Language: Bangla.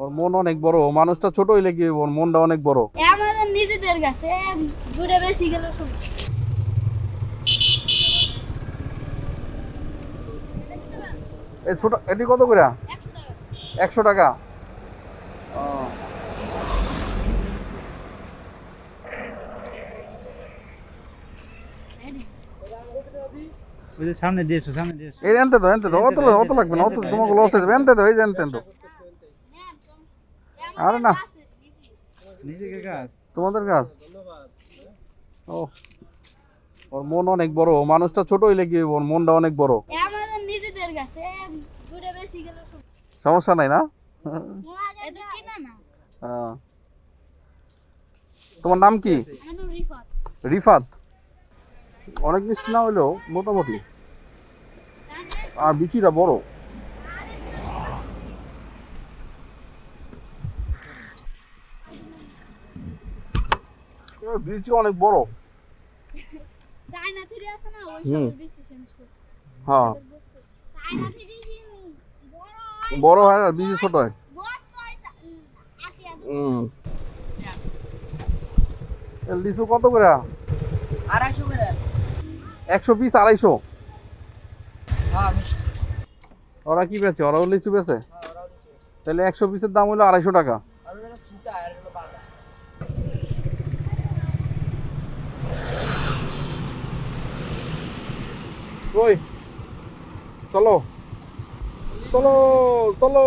ওর মন অনেক বড়, মানুষটা ছোট হইলে কি ওর মনটা অনেক বড়। আমাদের নিজেদের কাছে দূরে বেশি গেলে সমস্যা। এই ছোট এটি কত করে? 100 টাকা। ও, ওই যে সামনে দিয়েছো এই এনতে তো অত অত লাগবে না, অত তোমাকে লস হয়ে যাবে। এনতে তো এই যে এনতে তো। আরে না, নিজেকে গাছ তোমাদের গাছ। ও, ওর মন অনেক বড়, মানুষটা ছোট হইলে কি ওর মনটা অনেক বড়। আমাদের নিজেদের কাছে দূরে বেশি গেলে সমস্যা নাই না? এটা কিনা না। হ্যাঁ। তোমার নাম কি? আমার রিফাত। রিফাত। অনেক মিষ্টি না হইলেও মোটামুটি, আর বিচিটা বড়। বিচি অনেক বড়। চায়না থেকে আছে না ওই সব বিচি সেমসু। হ্যাঁ, চায়না থেকে বড় হয় আর বিচি ছোট হয়। লিচু কত করে? 250 করে। 100 পিস 250। হ্যাঁ মিষ্টি। ওরা কি বেচে? ওরাও লিচু বেচে? হ্যাঁ ওরাও দিচ্ছে। তাহলে 100 পিসের দাম হলো 250 টাকা। আর ওটা ছোটা আর হলো বাটা। কই চলো চলো চলো।